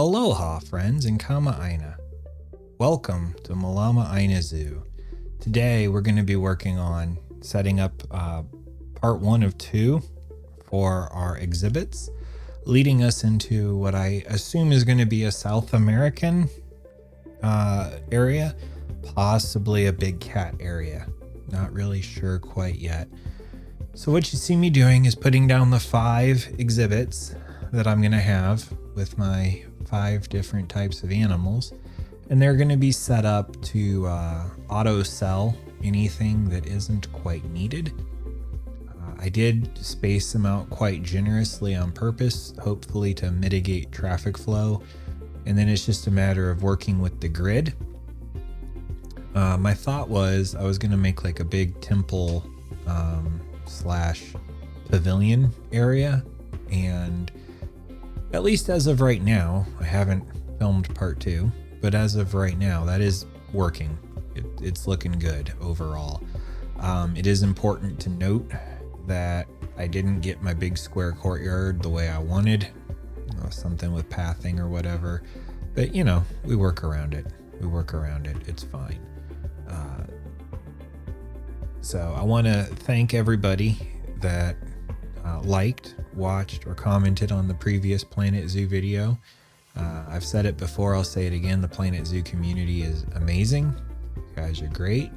Aloha, friends, and kama aina. Welcome to Malama Aina Zoo. Today, we're going to be working on setting up part 1 of 2 for our exhibits, leading us into what I assume is going to be a South American area, possibly a big cat area. Not really sure quite yet. So what you see me doing is putting down the 5 exhibits that I'm going to have with my 5 different types of animals, and they're going to be set up to auto sell anything that isn't quite needed. I did space them out quite generously on purpose, hopefully to mitigate traffic flow, and then it's just a matter of working with the grid. My thought was I was going to make like a big temple slash pavilion area, and at least as of right now, I haven't filmed part 2, but as of right now, that is working. It's looking good overall. It is important to note that I didn't get my big square courtyard the way I wanted, something with pathing or whatever, but we work around it. It's fine. So I want to thank everybody that liked, watched, or commented on the previous Planet Zoo video. I've said it before, I'll say it again. The Planet Zoo community is amazing. You guys are great.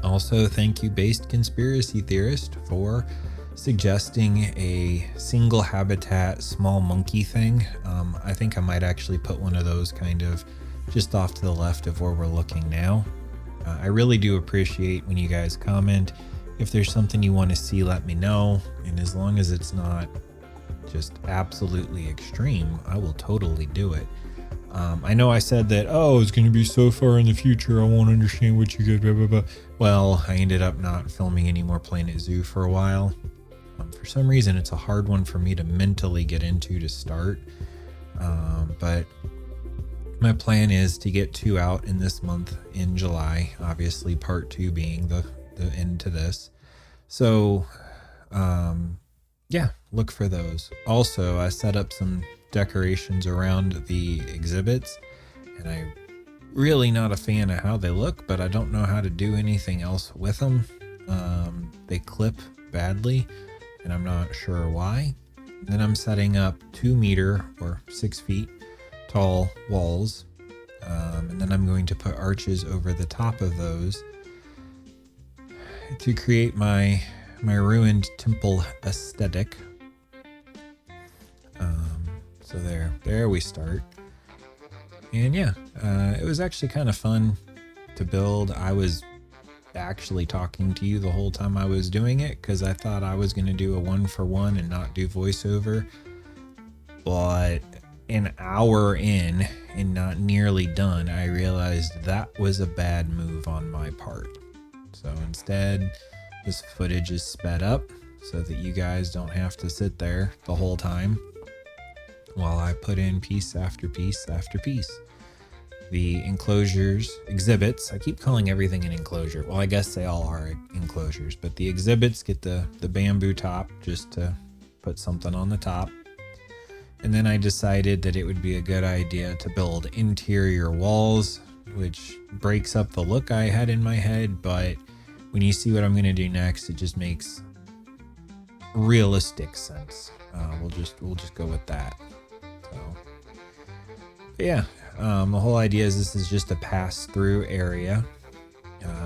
Also, thank you, Based Conspiracy Theorist, for suggesting a single habitat small monkey thing. I think I might actually put one of those kind of just off to the left of where we're looking now. I really do appreciate when you guys comment. If there's something you want to see, let me know. And as long as it's not just absolutely extreme, I will totally do it. I know I said that, it's going to be so far in the future, I won't understand what you guys, blah, blah, blah. Well, I ended up not filming any more Planet Zoo for a while. For some reason, it's a hard one for me to mentally get into to start. But my plan is to get 2 out in this month in July, obviously part 2 being the end to this. So, look for those. Also, I set up some decorations around the exhibits, and I'm really not a fan of how they look, but I don't know how to do anything else with them. They clip badly, and I'm not sure why. Then I'm setting up 2 meter or 6 feet tall walls, and then I'm going to put arches over the top of those to create my ruined temple aesthetic. So there we start. And it was actually kind of fun to build. I was actually talking to you the whole time I was doing it, because I thought I was going to do a 1-for-1 and not do voiceover. But an hour in and not nearly done, I realized that was a bad move on my part. So instead, this footage is sped up so that you guys don't have to sit there the whole time while I put in piece after piece after piece. The enclosures, exhibits, I keep calling everything an enclosure. Well, I guess they all are enclosures, but the exhibits get the bamboo top just to put something on the top. And then I decided that it would be a good idea to build interior walls, which breaks up the look I had in my head, but when you see what I'm going to do next, it just makes realistic sense. We'll just go with that. So, the whole idea is this is just a pass-through area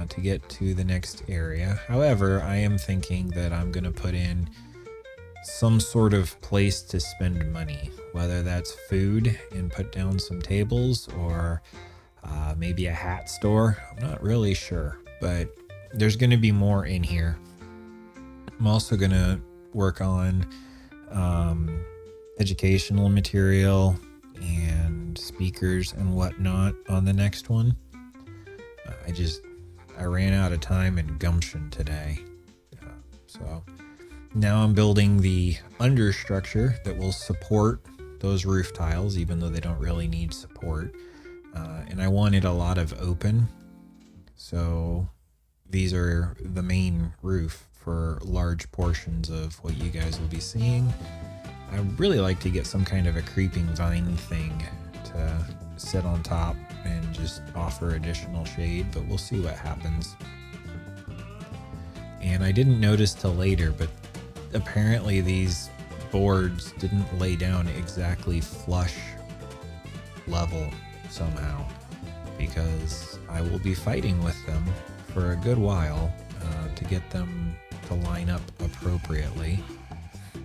to get to the next area. However, I am thinking that I'm going to put in some sort of place to spend money, whether that's food and put down some tables, or maybe a hat store. I'm not really sure, but there's going to be more in here. I'm also going to work on educational material and speakers and whatnot on the next one. I ran out of time and gumption today. So now I'm building the understructure that will support those roof tiles, even though they don't really need support. And I wanted a lot of open. So these are the main roof for large portions of what you guys will be seeing. I really like to get some kind of a creeping vine thing to sit on top and just offer additional shade, but we'll see what happens. And I didn't notice till later, but apparently these boards didn't lay down exactly flush level somehow, because I will be fighting with them for a good while to get them to line up appropriately.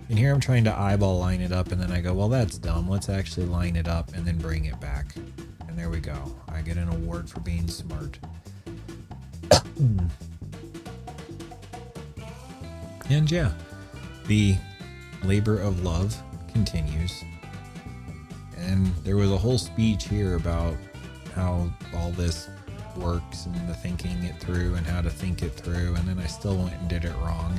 And here I'm trying to eyeball line it up, and then I go, well, that's dumb. Let's actually line it up and then bring it back. And there we go. I get an award for being smart. And yeah, the labor of love continues. And there was a whole speech here about how all this works and the thinking it through and how to think it through. And then I still went and did it wrong.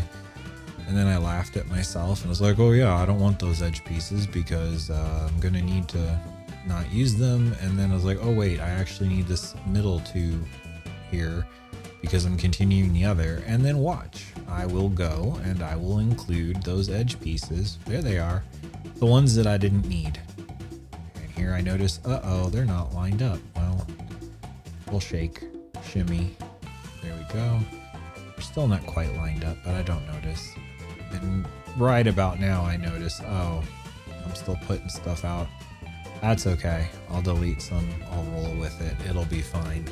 And then I laughed at myself and was like, oh yeah, I don't want those edge pieces because I'm going to need to not use them. And then I was like, oh wait, I actually need this middle two here because I'm continuing the other. And then watch, I will go and I will include those edge pieces. There they are, the ones that I didn't need. And here I notice, uh-oh, they're not lined up. Well, we'll shake, shimmy. There we go. We're still not quite lined up, but I don't notice. And right about now I notice, oh, I'm still putting stuff out. That's okay. I'll delete some. I'll roll with it. It'll be fine.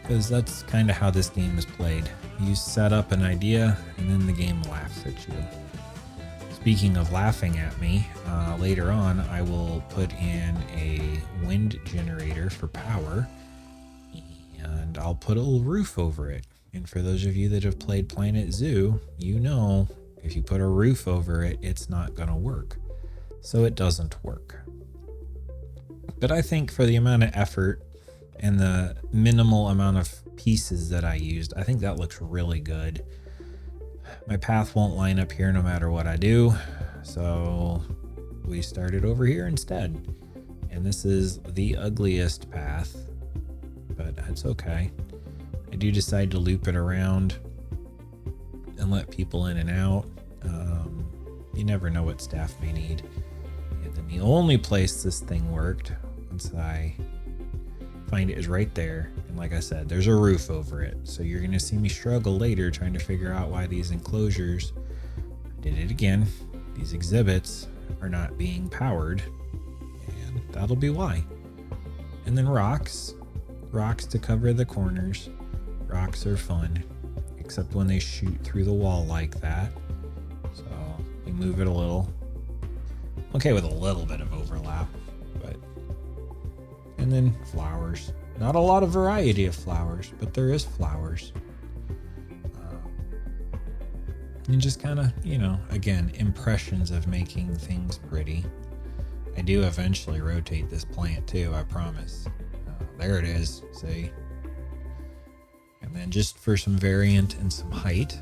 Because that's kind of how this game is played. You set up an idea and then the game laughs at you. Speaking of laughing at me, later on I will put in a wind generator for power, and I'll put a little roof over it. And for those of you that have played Planet Zoo, you know if you put a roof over it, it's not going to work. So it doesn't work. But I think for the amount of effort and the minimal amount of pieces that I used, I think that looks really good. My path won't line up here no matter what I do, so we started over here instead. And this is the ugliest path, but that's okay. I do decide to loop it around and let people in and out. You never know what staff may need. And then the only place this thing worked, once I find it, is right there. And like I said, there's a roof over it. So you're going to see me struggle later trying to figure out why these enclosures, did it again, these exhibits are not being powered. And that'll be why. And then rocks to cover the corners. Rocks are fun, except when they shoot through the wall like that. So we move it a little. Okay with a little bit of overlap, but. And then flowers. Not a lot of variety of flowers, but there is flowers. And just kind of, again, impressions of making things pretty. I do eventually rotate this plant too, I promise. There it is, see? And then just for some variant and some height,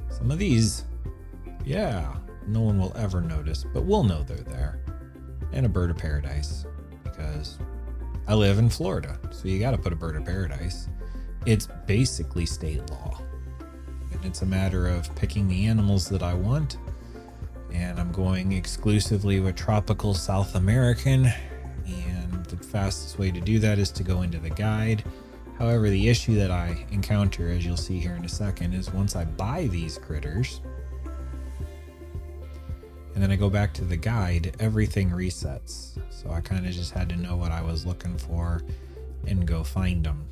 some of these, yeah, no one will ever notice, but we'll know they're there. And a bird of paradise, because I live in Florida, so you got to put a bird of paradise. It's basically state law. And it's a matter of picking the animals that I want. And I'm going exclusively with tropical South American. And the fastest way to do that is to go into the guide. However, the issue that I encounter, as you'll see here in a second, is once I buy these critters, and then I go back to the guide, everything resets. So I kind of just had to know what I was looking for and go find them.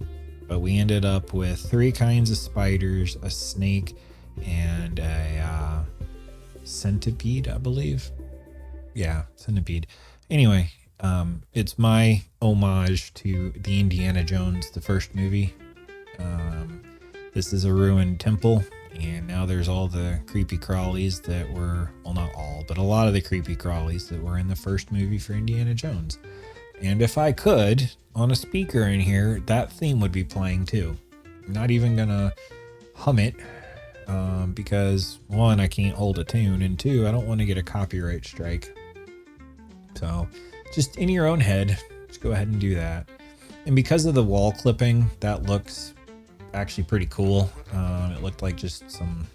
But we ended up with 3 kinds of spiders, a snake, and a centipede, I believe. Yeah, centipede. Anyway, it's my homage to the Indiana Jones, the first movie. This is a ruined temple, and now there's all the creepy crawlies that were, well, not all, but a lot of the creepy crawlies that were in the first movie for Indiana Jones. And if I could, on a speaker in here, that theme would be playing too. I'm not even gonna hum it, because 1, I can't hold a tune, and 2, I don't want to get a copyright strike. So just in your own head, just go ahead and do that. And because of the wall clipping, that looks actually pretty cool. It looked like just some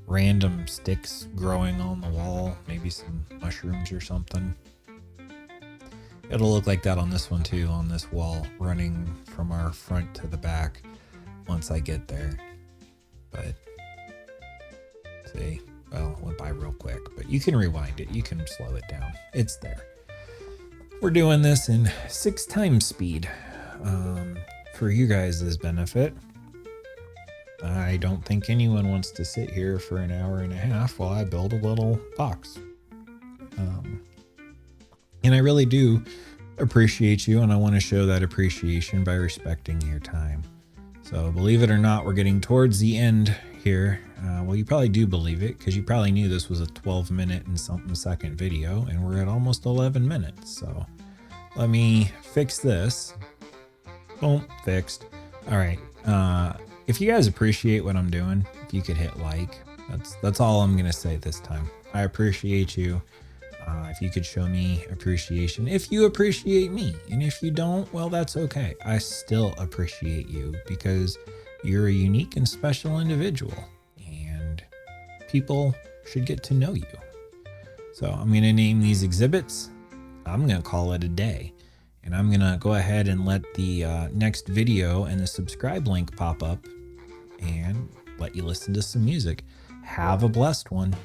random sticks growing on the wall, maybe some mushrooms or something. It'll look like that on this one too, on this wall, running from our front to the back once I get there. But see, well, it went by real quick, but you can rewind it. You can slow it down. It's there. We're doing this in 6 times speed for you guys' benefit. I don't think anyone wants to sit here for an hour and a half while I build a little box. And I really do appreciate you, and I want to show that appreciation by respecting your time. So believe it or not, we're getting towards the end here. Well, you probably do believe it because you probably knew this was a 12-minute and something second video, and we're at almost 11 minutes. So let me fix this. Boom, fixed. All right. If you guys appreciate what I'm doing, if you could hit like, that's all I'm gonna say this time. I appreciate you. If you could show me appreciation, if you appreciate me, and if you don't, well, that's okay. I still appreciate you because you're a unique and special individual, and people should get to know you. So I'm gonna name these exhibits. I'm gonna call it a day, and I'm gonna go ahead and let the next video and the subscribe link pop up and let you listen to some music. Have a blessed one.